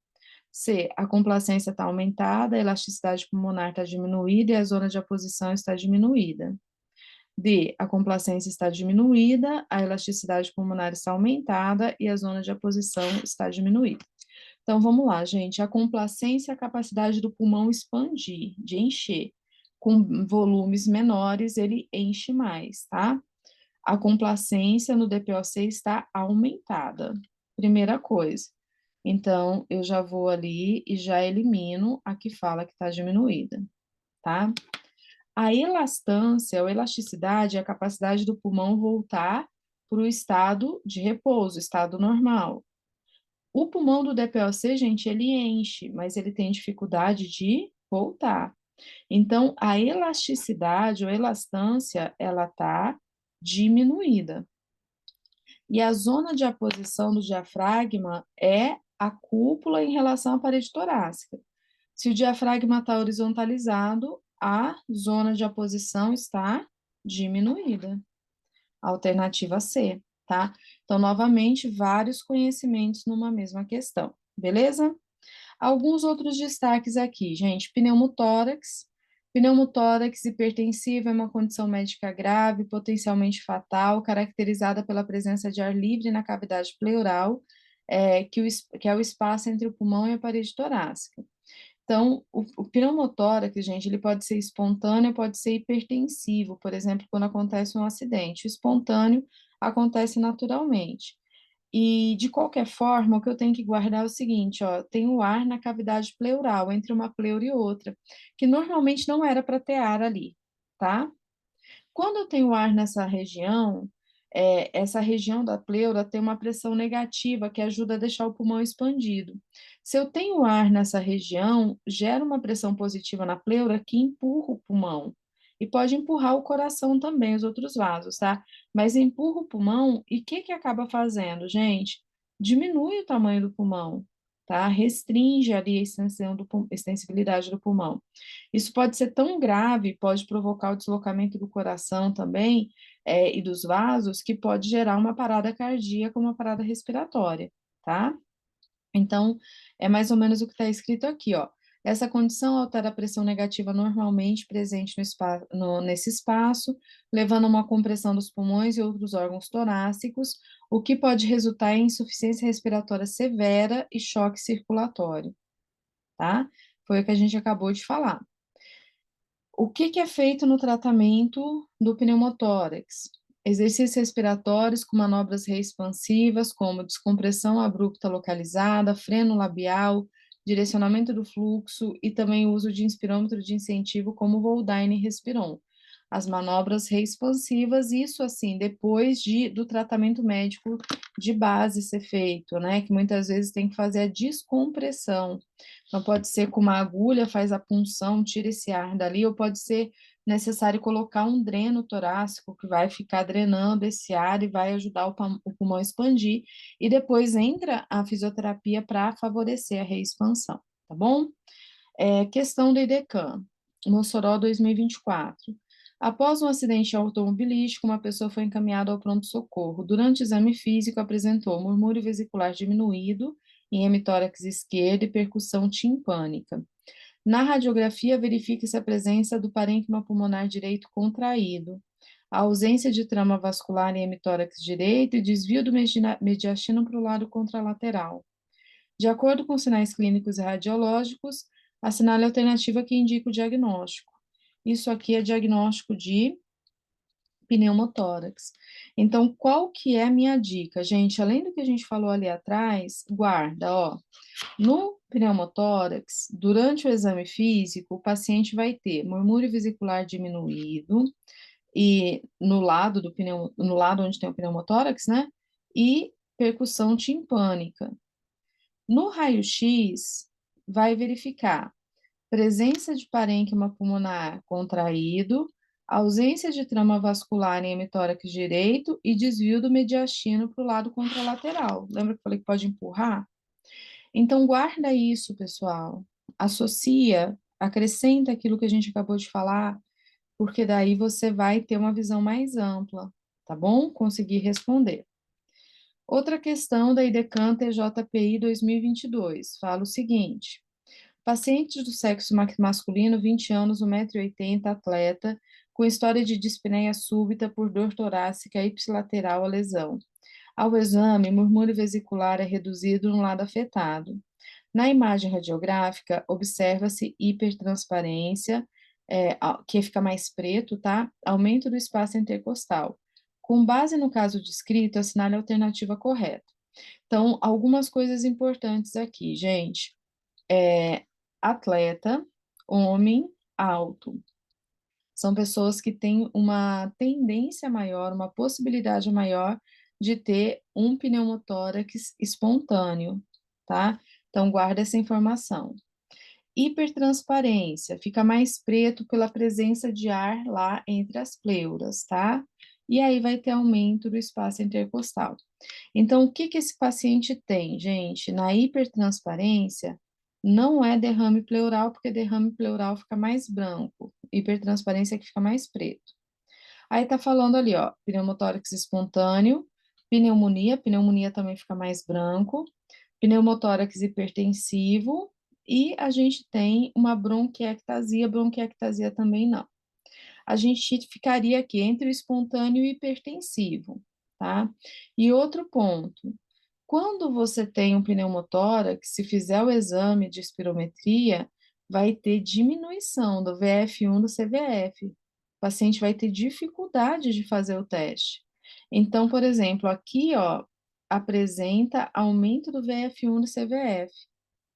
Speaker 1: C. A complacência está aumentada, a elasticidade pulmonar está diminuída e a zona de aposição está diminuída. D. A complacência está diminuída, a elasticidade pulmonar está aumentada e a zona de aposição está diminuída. Então, vamos lá, gente. A complacência é a capacidade do pulmão expandir, de encher. Com volumes menores, ele enche mais, tá? A complacência no DPOC está aumentada. Primeira coisa. Então, eu já vou ali e já elimino a que fala que está diminuída, tá? A elastância ou elasticidade é a capacidade do pulmão voltar para o estado de repouso, estado normal. O pulmão do DPOC, gente, ele enche, mas ele tem dificuldade de voltar. Então, a elasticidade ou elastância, ela está diminuída. E a zona de aposição do diafragma é a cúpula em relação à parede torácica. Se o diafragma está horizontalizado, a zona de aposição está diminuída. Alternativa C, tá? Então, novamente, vários conhecimentos numa mesma questão, beleza? Alguns outros destaques aqui, gente. Pneumotórax. Pneumotórax hipertensivo é uma condição médica grave, potencialmente fatal, caracterizada pela presença de ar livre na cavidade pleural, que é o espaço entre o pulmão e a parede torácica. Então, o pneumotórax, gente, ele pode ser espontâneo, pode ser hipertensivo, por exemplo, quando acontece um acidente. O espontâneo acontece naturalmente. E, de qualquer forma, o que eu tenho que guardar é o seguinte, ó, tem o ar na cavidade pleural, entre uma pleura e outra, que normalmente não era para ter ar ali, tá? Quando eu tenho ar nessa região, essa região da pleura tem uma pressão negativa que ajuda a deixar o pulmão expandido. Se eu tenho ar nessa região, gera uma pressão positiva na pleura que empurra o pulmão. E pode empurrar o coração também, os outros vasos, tá? Mas empurra o pulmão e o que que acaba fazendo, gente? Diminui o tamanho do pulmão, tá? Restringe ali a extensibilidade do pulmão. Isso pode ser tão grave, pode provocar o deslocamento do coração também, e dos vasos, que pode gerar uma parada cardíaca, uma parada respiratória, tá? Então, é mais ou menos o que está escrito aqui, ó. Essa condição altera a pressão negativa normalmente presente nesse espaço, levando a uma compressão dos pulmões e outros órgãos torácicos, o que pode resultar em insuficiência respiratória severa e choque circulatório, tá? Foi o que a gente acabou de falar. O que que é feito no tratamento do pneumotórax? Exercícios respiratórios com manobras reexpansivas, como descompressão abrupta localizada, freno labial, direcionamento do fluxo e também o uso de inspirômetro de incentivo, como o Voldine Respiron. As manobras reexpansivas, isso assim, depois do tratamento médico de base ser feito, né? Que muitas vezes tem que fazer a descompressão. Então, pode ser com uma agulha, faz a punção, tira esse ar dali, ou pode ser necessário colocar um dreno torácico que vai ficar drenando esse ar e vai ajudar o pulmão a expandir, e depois entra a fisioterapia para favorecer a reexpansão, tá bom? Questão do IDECAM, Mossoró 2024. Após um acidente automobilístico, uma pessoa foi encaminhada ao pronto-socorro. Durante o exame físico, apresentou murmúrio vesicular diminuído em hemitórax esquerdo e percussão timpânica. Na radiografia, verifica-se a presença do parênquima pulmonar direito contraído, a ausência de trama vascular em hemitórax direito e desvio do mediastino para o lado contralateral. De acordo com sinais clínicos e radiológicos, assinale a alternativa que indica o diagnóstico. Isso aqui é diagnóstico de pneumotórax. Então, qual que é a minha dica, gente? Além do que a gente falou ali atrás, guarda, ó. No pneumotórax, durante o exame físico, o paciente vai ter murmúrio vesicular diminuído e no lado onde tem o pneumotórax, né? E percussão timpânica. No raio-x, vai verificar presença de parênquima pulmonar contraído, ausência de trama vascular em hemitórax direito e desvio do mediastino para o lado contralateral. Lembra que eu falei que pode empurrar? Então, guarda isso, pessoal. Associa, acrescenta aquilo que a gente acabou de falar, porque daí você vai ter uma visão mais ampla, tá bom? Conseguir responder. Outra questão da IDECAN TJPI 2022 fala o seguinte: pacientes do sexo masculino, 20 anos, 1,80 m, atleta, com história de dispneia súbita por dor torácica ipsilateral à lesão. Ao exame, murmúrio vesicular é reduzido no lado afetado. Na imagem radiográfica, observa-se hipertransparência, que fica mais preto, tá? Aumento do espaço intercostal. Com base no caso descrito, assinale a alternativa correta. Então, algumas coisas importantes aqui, gente. Atleta, homem, alto. São pessoas que têm uma tendência maior, uma possibilidade maior de ter um pneumotórax espontâneo, tá? Então, guarda essa informação. Hipertransparência, fica mais preto pela presença de ar lá entre as pleuras, tá? E aí vai ter aumento do espaço intercostal. Então, o que que esse paciente tem, gente? Na hipertransparência, não é derrame pleural, porque derrame pleural fica mais branco, hipertransparência é que fica mais preto. Aí tá falando ali, ó, pneumotórax espontâneo, pneumonia também fica mais branco, pneumotórax hipertensivo, e a gente tem uma bronquiectasia também não. A gente ficaria aqui entre o espontâneo e o hipertensivo, tá? E outro ponto, quando você tem um pneumotórax, se fizer o exame de espirometria, vai ter diminuição do VF1 do CVF. O paciente vai ter dificuldade de fazer o teste. Então, por exemplo, aqui, ó, apresenta aumento do VF1 do CVF.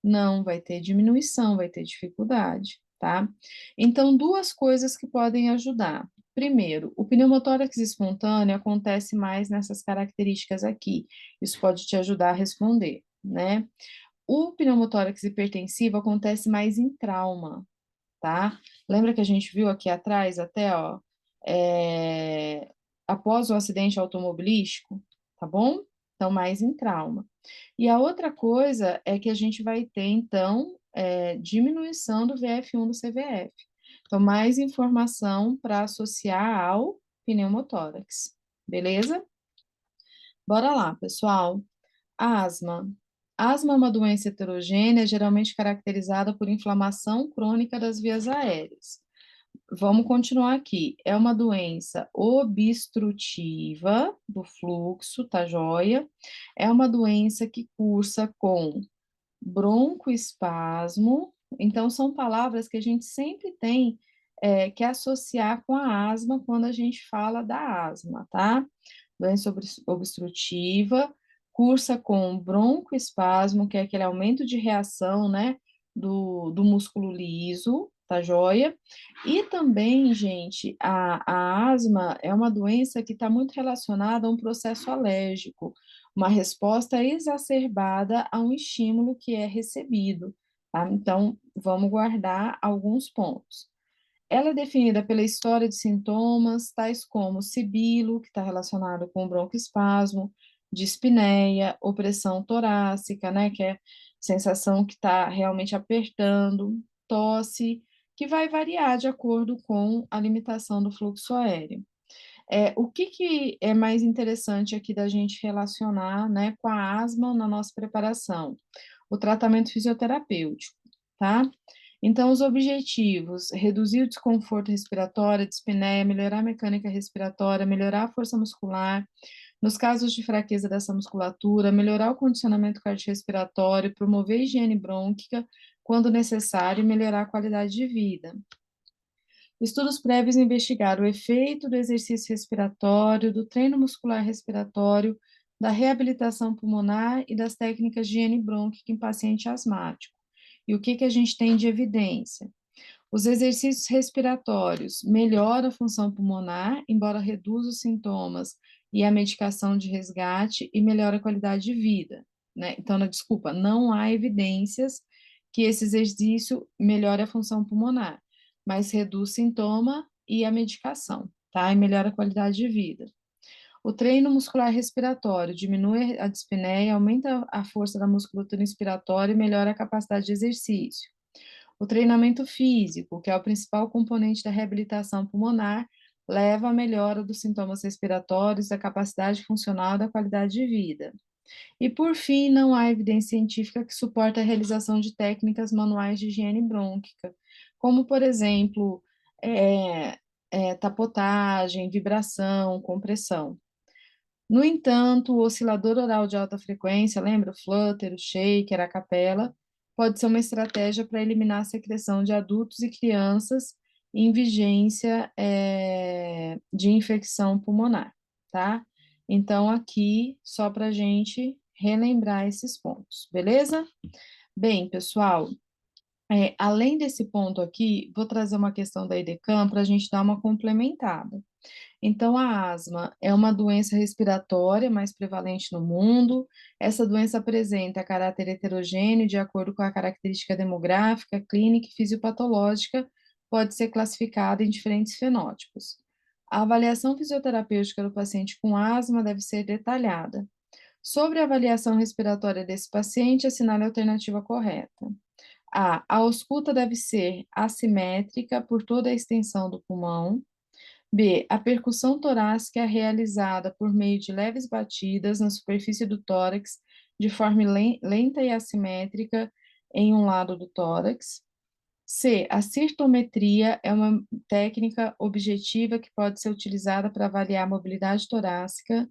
Speaker 1: Não, vai ter diminuição, vai ter dificuldade, tá? Então, duas coisas que podem ajudar. Primeiro, o pneumotórax espontâneo acontece mais nessas características aqui. Isso pode te ajudar a responder, né? O pneumotórax hipertensivo acontece mais em trauma, tá? Lembra que a gente viu aqui atrás até, ó, após o acidente automobilístico, tá bom? Então, mais em trauma. E a outra coisa é que a gente vai ter, então, diminuição do VF1 do CVF. Então, mais informação para associar ao pneumotórax, beleza? Bora lá, pessoal. Asma. Asma é uma doença heterogênea, geralmente caracterizada por inflamação crônica das vias aéreas. Vamos continuar aqui. É uma doença obstrutiva do fluxo, tá joia? É uma doença que cursa com broncoespasmo. Então, são palavras que a gente sempre tem que associar com a asma quando a gente fala da asma, tá? Doença obstrutiva, cursa com broncoespasmo, que é aquele aumento de reação, né, do músculo liso, tá joia? E também, gente, a asma é uma doença que está muito relacionada a um processo alérgico, uma resposta exacerbada a um estímulo que é recebido, tá? Então, vamos guardar alguns pontos. Ela é definida pela história de sintomas, tais como sibilo, que está relacionado com broncoespasmo, dispneia, opressão torácica, né, que é sensação que está realmente apertando, tosse, que vai variar de acordo com a limitação do fluxo aéreo. O que, que é mais interessante aqui da gente relacionar, né, com a asma na nossa preparação? O tratamento fisioterapêutico, tá? Então, os objetivos: reduzir o desconforto respiratório, a dispneia, melhorar a mecânica respiratória, melhorar a força muscular, nos casos de fraqueza dessa musculatura, melhorar o condicionamento cardiorrespiratório, promover a higiene brônquica quando necessário e melhorar a qualidade de vida. Estudos prévios investigaram o efeito do exercício respiratório, do treino muscular respiratório, da reabilitação pulmonar e das técnicas de higiene brônquica em paciente asmático. E o que, que a gente tem de evidência? Os exercícios respiratórios melhoram a função pulmonar, embora reduza os sintomas e a medicação de resgate e melhora a qualidade de vida, né? Então, desculpa, não há evidências que esse exercício melhore a função pulmonar, mas reduz sintoma e a medicação, tá? E melhora a qualidade de vida. O treino muscular respiratório diminui a dispneia, aumenta a força da musculatura inspiratória e melhora a capacidade de exercício. O treinamento físico, que é o principal componente da reabilitação pulmonar, leva à melhora dos sintomas respiratórios, da capacidade funcional e da qualidade de vida. E, por fim, não há evidência científica que suporte a realização de técnicas manuais de higiene brônquica, como, por exemplo, tapotagem, vibração, compressão. No entanto, o oscilador oral de alta frequência, lembra o flutter, o shaker, a capela, pode ser uma estratégia para eliminar a secreção de adultos e crianças em vigência de infecção pulmonar, tá? Então, aqui, só para a gente relembrar esses pontos, beleza? Bem, pessoal, além desse ponto aqui, vou trazer uma questão da IDECAM para a gente dar uma complementada. Então, a asma é uma doença respiratória mais prevalente no mundo. Essa doença apresenta caráter heterogêneo de acordo com a característica demográfica, clínica e fisiopatológica, pode ser classificada em diferentes fenótipos. A avaliação fisioterapêutica do paciente com asma deve ser detalhada. Sobre a avaliação respiratória desse paciente, assinale a alternativa correta. A ausculta deve ser assimétrica por toda a extensão do pulmão. B. A percussão torácica é realizada por meio de leves batidas na superfície do tórax, de forma lenta e assimétrica em um lado do tórax. C. A cirtometria é uma técnica objetiva que pode ser utilizada para avaliar a mobilidade torácica.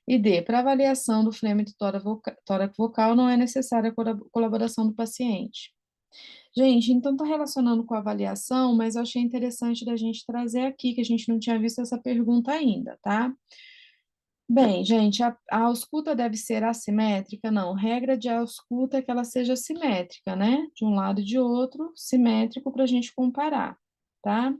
Speaker 1: E D. Para avaliação do flêmito tórax vocal não é necessária a colaboração do paciente. Gente, então está relacionando com a avaliação, mas eu achei interessante da gente trazer aqui, que a gente não tinha visto essa pergunta ainda, tá? Bem, gente, a ausculta deve ser assimétrica? Não, regra de ausculta é que ela seja simétrica, né? De um lado e de outro, simétrico para a gente comparar, tá?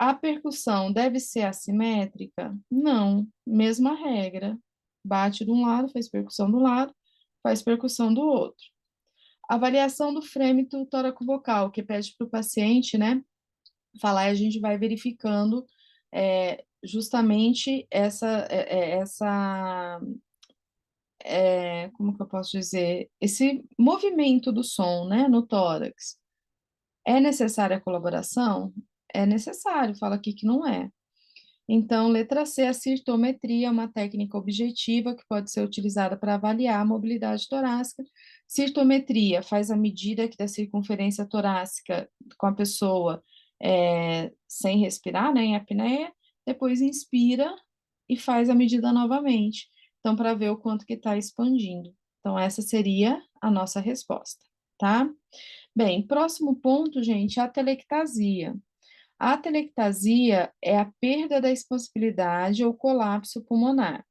Speaker 1: A percussão deve ser assimétrica? Não, mesma regra. Bate de um lado, faz percussão do lado, faz percussão do outro. Avaliação do frêmito tóraco-vocal, que pede para o paciente, né, falar, e a gente vai verificando justamente como que eu posso dizer, esse movimento do som, né, no tórax. É necessária a colaboração? É necessário, fala aqui que não é. Então, letra C, a cirtometria é uma técnica objetiva que pode ser utilizada para avaliar a mobilidade torácica. Cirtometria faz a medida aqui da circunferência torácica com a pessoa sem respirar, né, em apneia, depois inspira e faz a medida novamente. Então, para ver o quanto que está expandindo. Então, essa seria a nossa resposta, tá? Bem, próximo ponto, gente, a atelectasia. A atelectasia é a perda da expansibilidade ou colapso pulmonar.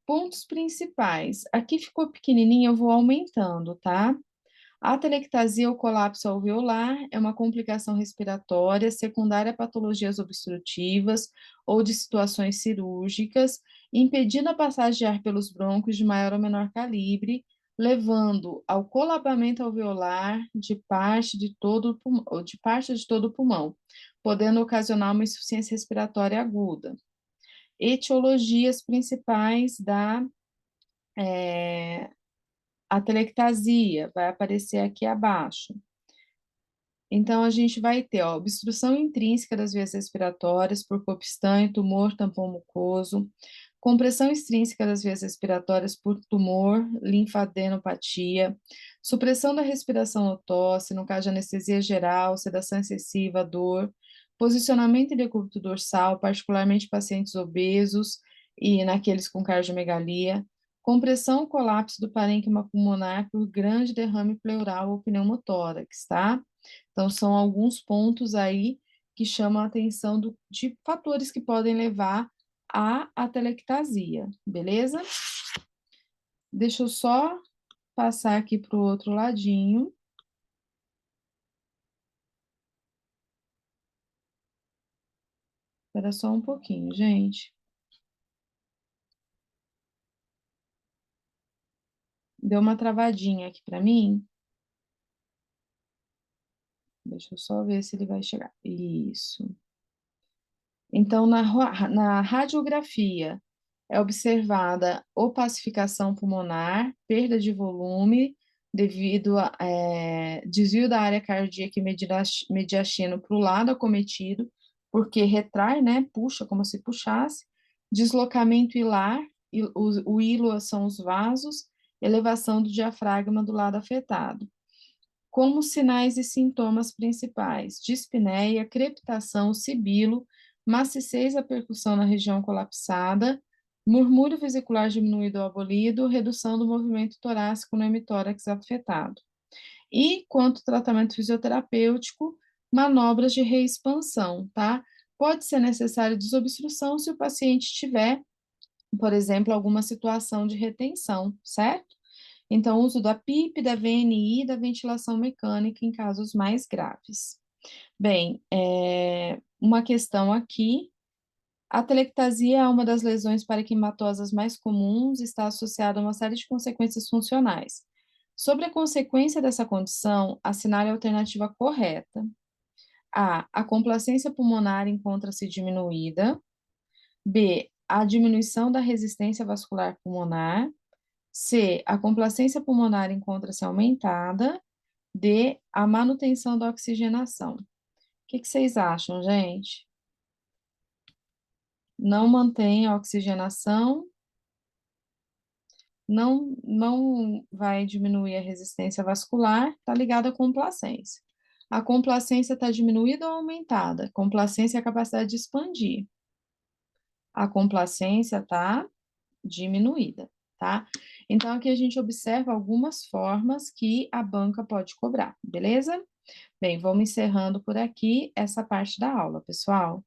Speaker 1: Pontos principais. Aqui ficou pequenininho, eu vou aumentando, tá? A atelectasia ou colapso alveolar é uma complicação respiratória secundária a patologias obstrutivas ou de situações cirúrgicas, impedindo a passagem de ar pelos brônquios de maior ou menor calibre, levando ao colapamento alveolar de parte de todo o pulmão, podendo ocasionar uma insuficiência respiratória aguda. Etiologias principais da atelectasia, vai aparecer aqui abaixo. Então, a gente vai ter, ó, obstrução intrínseca das vias respiratórias por corpo estranho, tumor, tampão mucoso, compressão extrínseca das vias respiratórias por tumor, linfadenopatia, supressão da respiração ou tosse, no caso de anestesia geral, sedação excessiva, dor, posicionamento em decúbito dorsal, particularmente pacientes obesos e naqueles com cardiomegalia, compressão ou colapso do parênquima pulmonar por grande derrame pleural ou pneumotórax, tá? Então, são alguns pontos aí que chamam a atenção de fatores que podem levar à atelectasia, beleza? Deixa eu só passar aqui para o outro ladinho. Espera só um pouquinho, gente. Deu uma travadinha aqui para mim. Deixa eu só ver se ele vai chegar. Isso. Então, na radiografia, é observada opacificação pulmonar, perda de volume devido a desvio da área cardíaca e mediastino para o lado acometido, porque retrai, né, puxa como se puxasse, deslocamento hilar, o hilo são os vasos, elevação do diafragma do lado afetado. Como sinais e sintomas principais: dispneia, crepitação, sibilo, maciez da percussão na região colapsada, murmúrio vesicular diminuído ou abolido, redução do movimento torácico no hemitórax afetado. E quanto ao tratamento fisioterapêutico, manobras de reexpansão, tá? Pode ser necessário desobstrução se o paciente tiver, por exemplo, alguma situação de retenção, certo? Então, uso da PIP, da VNI e da ventilação mecânica em casos mais graves. Bem, uma questão aqui, a telectasia é uma das lesões paraquematosas mais comuns e está associada a uma série de consequências funcionais. Sobre a consequência dessa condição, assinale a alternativa correta. A complacência pulmonar encontra-se diminuída. B, a diminuição da resistência vascular pulmonar. C, a complacência pulmonar encontra-se aumentada. D, a manutenção da oxigenação. O que vocês acham, gente? Não mantém a oxigenação, não vai diminuir a resistência vascular, está ligada à complacência. A complacência está diminuída ou aumentada? Complacência é a capacidade de expandir. A complacência está diminuída, tá? Então, aqui a gente observa algumas formas que a banca pode cobrar, beleza? Bem, vamos encerrando por aqui essa parte da aula, pessoal.